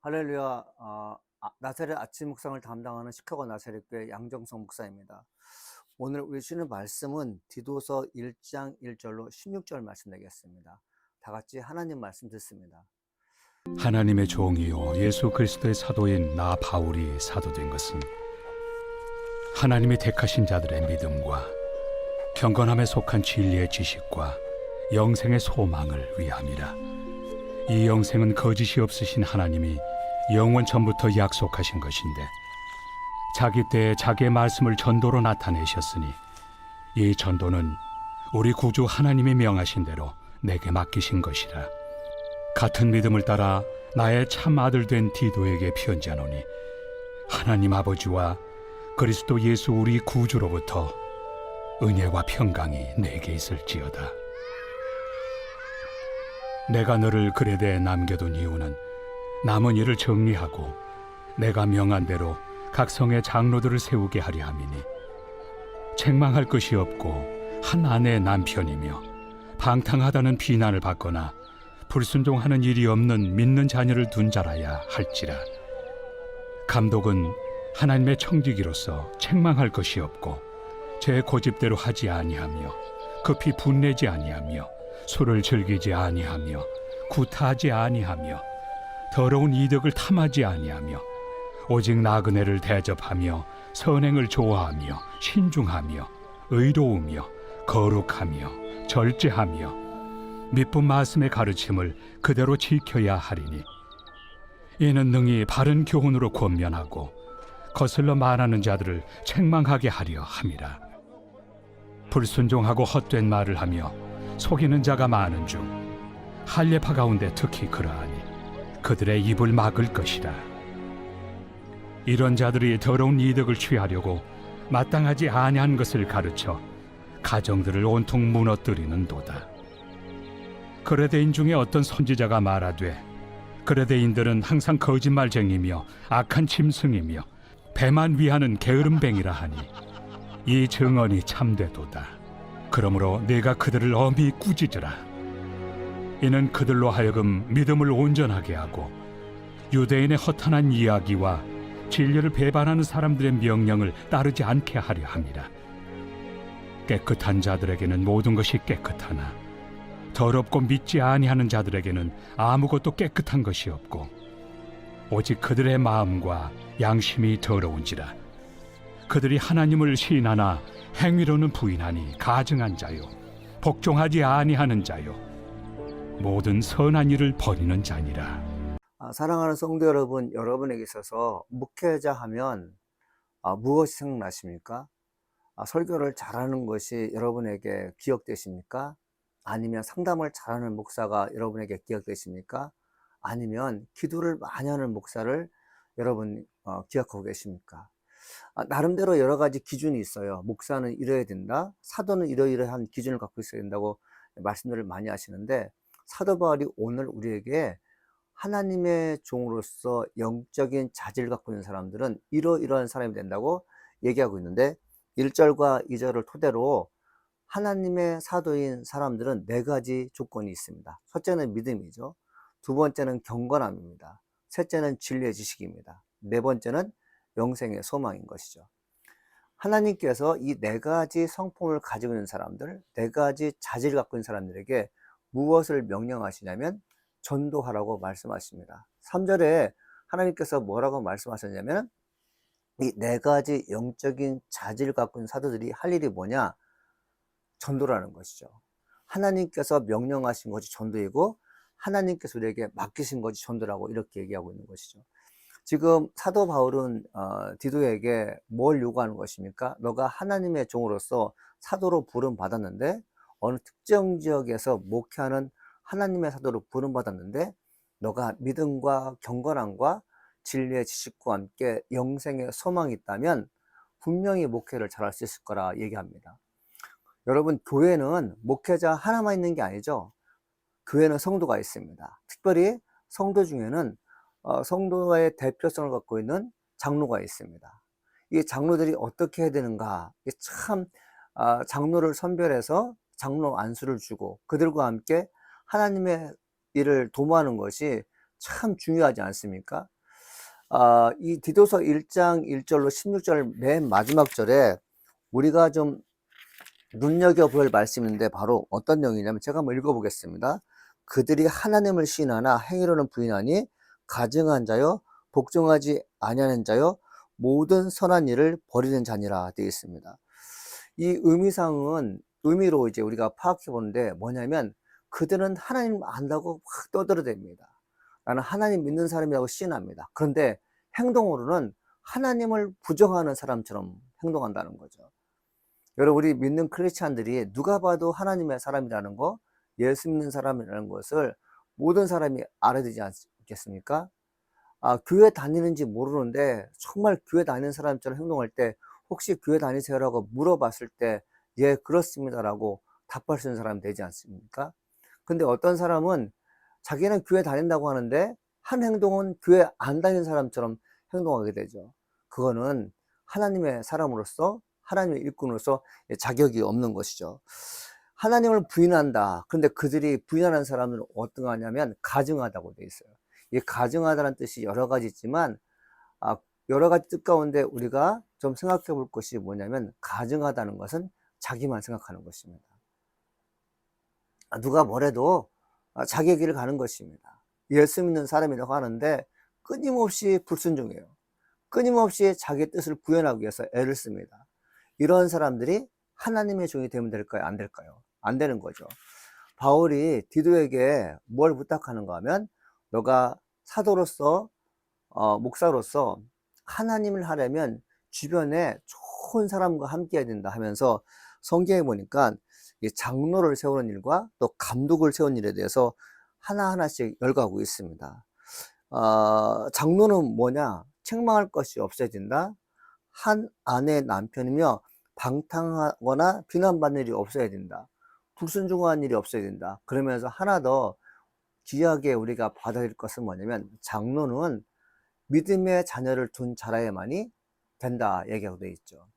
할렐루야. 나사렛 아침 묵상을 담당하는 시카고 나사렛교회 양정성 목사입니다. 오늘 우리 주는 말씀은 디도서 1장 1절로 16절 말씀 되겠습니다. 다 같이 하나님 말씀 듣습니다. 하나님의 종이요 예수 그리스도의 사도인 나 바울이 사도된 것은 하나님이 택하신 자들의 믿음과 경건함에 속한 진리의 지식과 영생의 소망을 위함이라. 이 영생은 거짓이 없으신 하나님이 영원 전부터 약속하신 것인데 자기 때에 자기의 말씀을 전도로 나타내셨으니 이 전도는 우리 구주 하나님이 명하신 대로 내게 맡기신 것이라. 같은 믿음을 따라 나의 참 아들 된 디도에게 편지하노니 하나님 아버지와 그리스도 예수 우리 구주로부터 은혜와 평강이 내게 있을지어다. 내가 너를 그레데에 남겨둔 이유는 남은 일을 정리하고 내가 명한 대로 각 성의 장로들을 세우게 하려 함이니 책망할 것이 없고 한 아내의 남편이며 방탕하다는 비난을 받거나 불순종하는 일이 없는 믿는 자녀를 둔 자라야 할지라. 감독은 하나님의 청지기로서 책망할 것이 없고 제 고집대로 하지 아니하며 급히 분내지 아니하며 술을 즐기지 아니하며 구타하지 아니하며 더러운 이득을 탐하지 아니하며 오직 나그네를 대접하며 선행을 좋아하며 신중하며 의로우며 거룩하며 절제하며 미쁜 말씀의 가르침을 그대로 지켜야 하리니 이는 능히 바른 교훈으로 권면하고 거슬러 말하는 자들을 책망하게 하려 함이라. 불순종하고 헛된 말을 하며 속이는 자가 많은 중 할례파 가운데 특히 그러하니 그들의 입을 막을 것이라. 이런 자들이 더러운 이득을 취하려고 마땅하지 아니한 것을 가르쳐 가정들을 온통 무너뜨리는도다. 그레데인 중에 어떤 선지자가 말하되 그레데인들은 항상 거짓말쟁이며 악한 짐승이며 배만 위하는 게으름뱅이라 하니 이 증언이 참되도다. 그러므로 네가 그들을 엄히 꾸짖으라. 이는 그들로 하여금 믿음을 온전하게 하고 유대인의 허탄한 이야기와 진리를 배반하는 사람들의 명령을 따르지 않게 하려 함이라. 깨끗한 자들에게는 모든 것이 깨끗하나 더럽고 믿지 아니하는 자들에게는 아무것도 깨끗한 것이 없고 오직 그들의 마음과 양심이 더러운지라. 그들이 하나님을 시인하나 행위로는 부인하니 가증한 자요 복종하지 아니하는 자요 모든 선한 일을 버리는 자니라. 사랑하는 성도 여러분, 여러분에게 있어서 목회자 하면 무엇이 생각나십니까? 설교를 잘하는 것이 여러분에게 기억되십니까? 아니면 상담을 잘하는 목사가 여러분에게 기억되십니까? 아니면 기도를 많이 하는 목사를 여러분 기억하고 계십니까? 나름대로 여러 가지 기준이 있어요. 목사는 이래야 된다, 사도는 이러이러한 기준을 갖고 있어야 된다고 말씀들을 많이 하시는데, 사도 바울이 오늘 우리에게 하나님의 종으로서 영적인 자질을 갖고 있는 사람들은 이러이러한 사람이 된다고 얘기하고 있는데, 1절과 2절을 토대로 하나님의 사도인 사람들은 4가지 조건이 있습니다. 첫째는 믿음이죠. 두 번째는 경건함입니다. 셋째는 진리의 지식입니다. 네 번째는 영생의 소망인 것이죠. 하나님께서 이 4가지 성품을 가지고 있는 사람들, 4가지 자질을 갖고 있는 사람들에게 무엇을 명령하시냐면 전도하라고 말씀하십니다. 3절에 하나님께서 뭐라고 말씀하셨냐면 이 4가지 영적인 자질을 갖고 있는 사도들이 할 일이 뭐냐? 전도라는 것이죠. 하나님께서 명령하신 것이 전도이고 하나님께서 우리에게 맡기신 것이 전도라고 이렇게 얘기하고 있는 것이죠. 지금 사도 바울은 디도에게 뭘 요구하는 것입니까? 너가 하나님의 종으로서 사도로 부름 받았는데, 어느 특정 지역에서 목회하는 하나님의 사도로 부름 받았는데, 너가 믿음과 경건함과 진리의 지식과 함께 영생의 소망이 있다면 분명히 목회를 잘할 수 있을 거라 얘기합니다. 여러분, 교회는 목회자 하나만 있는 게 아니죠. 교회는 성도가 있습니다. 특별히 성도 중에는 성도의 대표성을 갖고 있는 장로가 있습니다. 이 장로들이 어떻게 해야 되는가? 참 장로를 선별해서 장로 안수를 주고 그들과 함께 하나님의 일을 도모하는 것이 참 중요하지 않습니까? 이 디도서 1장 1절로 16절 맨 마지막 절에 우리가 좀 눈여겨볼 말씀인데 바로 어떤 내용이냐면 제가 한번 읽어보겠습니다. 그들이 하나님을 시인하나 행위로는 부인하니 가증한 자여 복종하지 아니하는 자여 모든 선한 일을 버리는 자니라 되어 있습니다. 이 의미로 이제 우리가 파악해 보는데 뭐냐면 그들은 하나님 안다고 확 떠들어댑니다. 나는 하나님 믿는 사람이라고 시인합니다. 그런데 행동으로는 하나님을 부정하는 사람처럼 행동한다는 거죠. 여러분, 우리 믿는 크리스찬들이 누가 봐도 하나님의 사람이라는 거, 예수 믿는 사람이라는 것을 모든 사람이 알아야 되지 않겠습니까? 교회 다니는지 모르는데 정말 교회 다니는 사람처럼 행동할 때 혹시 교회 다니세요라고 물어봤을 때 예, 그렇습니다라고 답할 수 있는 사람이 되지 않습니까? 근데 어떤 사람은 자기는 교회 다닌다고 하는데 한 행동은 교회 안 다니는 사람처럼 행동하게 되죠. 그거는 하나님의 사람으로서 하나님의 일꾼으로서 자격이 없는 것이죠. 하나님을 부인한다. 그런데 그들이 부인하는 사람은 어떤 거냐면 가증하다고 되어 있어요. 이 가증하다는 뜻이 여러 가지 있지만 여러 가지 뜻 가운데 우리가 좀 생각해 볼 것이 뭐냐면 가증하다는 것은 자기만 생각하는 것입니다. 누가 뭐래도 자기의 길을 가는 것입니다. 예수 믿는 사람이라고 하는데 끊임없이 불순종해요. 끊임없이 자기의 뜻을 구현하기 위해서 애를 씁니다. 이런 사람들이 하나님의 종이 되면 될까요? 안 될까요? 안 되는 거죠. 바울이 디도에게 뭘 부탁하는가 하면 너가 사도로서 목사로서 하나님을 하려면 주변에 좋은 사람과 함께 해야 된다 하면서 성경에 보니까 장로를 세우는 일과 또 감독을 세우는 일에 대해서 하나하나씩 열거하고 있습니다. 장로는 뭐냐? 책망할 것이 없어야 된다. 한 아내의 남편이며 방탕하거나 비난받는 일이 없어야 된다. 불순종한 일이 없어야 된다. 그러면서 하나 더 귀하게 우리가 받아들일 것은 뭐냐면 장로는 믿음의 자녀를 둔 자라야만이 된다 얘기하고 되어 있죠.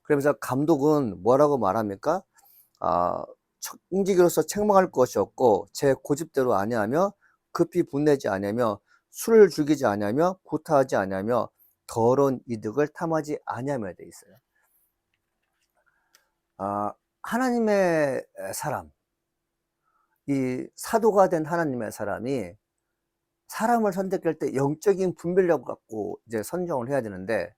그러면서 감독은 뭐라고 말합니까? 청지기로서 책망할 것이 없고 제 고집대로 아니하며 급히 분내지 아니하며 술을 죽이지 아니하며 구타하지 아니하며 더러운 이득을 탐하지 아니하며 되어 있어요. 하나님의 사람, 이 사도가 된 하나님의 사람이 사람을 선택할 때 영적인 분별력을 갖고 이제 선정을 해야 되는데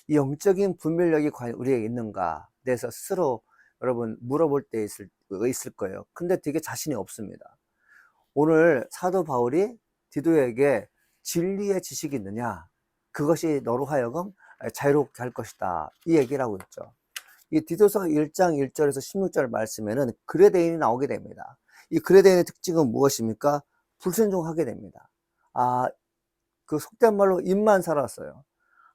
이 영적인 분별력이 과연 우리에게 있는가 대해서 스스로 여러분 물어볼 때 있을 거예요. 근데 되게 자신이 없습니다. 오늘 사도 바울이 디도에게 진리의 지식이 있느냐? 그것이 너로 하여금 자유롭게 할 것이다. 이 얘기를 하고 있죠. 이 디도서 1장 1절에서 16절 말씀에는 그레데인이 나오게 됩니다. 이 그레데인의 특징은 무엇입니까? 불순종하게 됩니다. 그 속된 말로 입만 살았어요.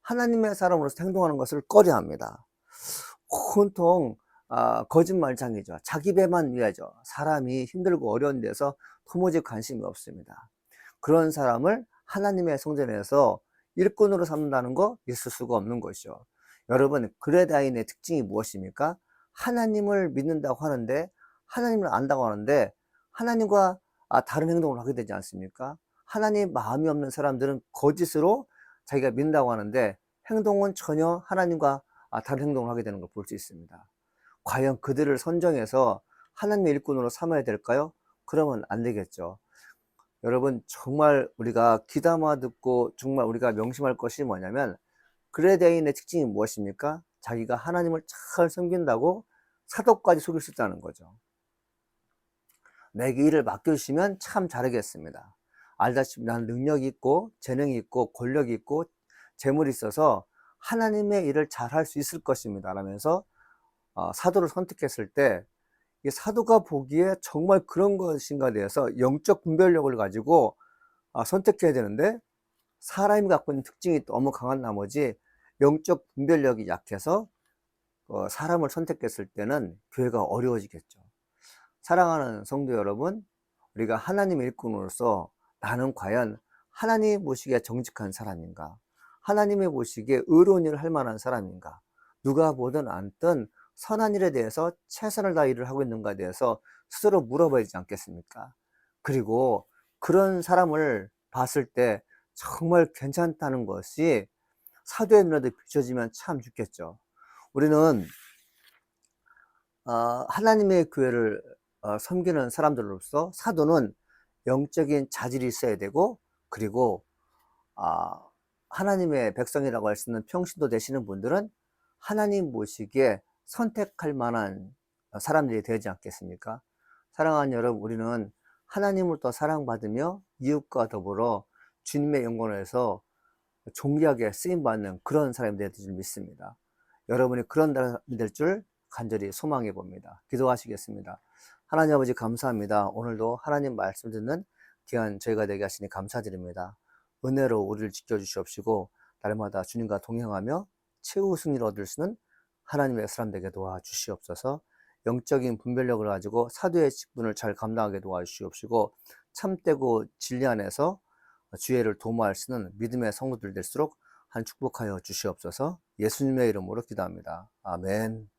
하나님의 사람으로서 행동하는 것을 꺼려합니다. 온통 거짓말장이죠. 자기 배만 위하죠. 사람이 힘들고 어려운 데서 도무지 관심이 없습니다. 그런 사람을 하나님의 성전에서 일꾼으로 삼는다는 거 있을 수가 없는 것이죠. 여러분, 그레다인의 특징이 무엇입니까? 하나님을 믿는다고 하는데 하나님을 안다고 하는데 하나님과 다른 행동을 하게 되지 않습니까? 하나님 마음이 없는 사람들은 거짓으로 자기가 믿는다고 하는데 행동은 전혀 하나님과 다른 행동을 하게 되는 걸 볼 수 있습니다. 과연 그들을 선정해서 하나님의 일꾼으로 삼아야 될까요? 그러면 안 되겠죠. 여러분, 정말 우리가 귀담아 듣고 정말 우리가 명심할 것이 뭐냐면 그레데인의 특징이 무엇입니까? 자기가 하나님을 잘 섬긴다고 사도까지 속일 수 있다는 거죠. 내게 일을 맡겨주시면 참 잘하겠습니다. 알다시피 나는 능력이 있고 재능이 있고 권력이 있고 재물이 있어서 하나님의 일을 잘 할 수 있을 것입니다 라면서 사도를 선택했을 때 이 사도가 보기에 정말 그런 것인가에 대해서 영적 분별력을 가지고 선택해야 되는데 사람이 갖고 있는 특징이 너무 강한 나머지 영적 분별력이 약해서 사람을 선택했을 때는 교회가 어려워지겠죠. 사랑하는 성도 여러분, 우리가 하나님의 일꾼으로서 나는 과연 하나님 보시기에 정직한 사람인가? 하나님의 보시기에 의로운 일을 할 만한 사람인가? 누가 보든 않든 선한 일에 대해서 최선을 다해 일을 하고 있는가에 대해서 스스로 물어봐야 되지 않겠습니까? 그리고 그런 사람을 봤을 때 정말 괜찮다는 것이 사도의 눈에도 비춰지면 참 좋겠죠. 우리는 하나님의 교회를 섬기는 사람들로서 사도는 영적인 자질이 있어야 되고, 그리고 아, 하나님의 백성이라고 할 수 있는 평신도 되시는 분들은 하나님 모시기에 선택할 만한 사람들이 되지 않겠습니까? 사랑하는 여러분, 우리는 하나님을 또 사랑받으며 이웃과 더불어 주님의 영광에서 존귀하게 쓰임받는 그런 사람이 될 줄 믿습니다. 여러분이 그런 사람이 될 줄 간절히 소망해 봅니다. 기도하시겠습니다. 하나님 아버지 감사합니다. 오늘도 하나님 말씀 듣는 귀한 저희가 되게 하시니 감사드립니다. 은혜로 우리를 지켜주시옵시고 날마다 주님과 동행하며 최후 승리를 얻을 수 있는 하나님의 사람 되게 도와주시옵소서. 영적인 분별력을 가지고 사도의 직분을 잘 감당하게 도와주시옵시고 참되고 진리 안에서 주의를 도모할 수 있는 믿음의 성도들 될수록 한 축복하여 주시옵소서. 예수님의 이름으로 기도합니다. 아멘.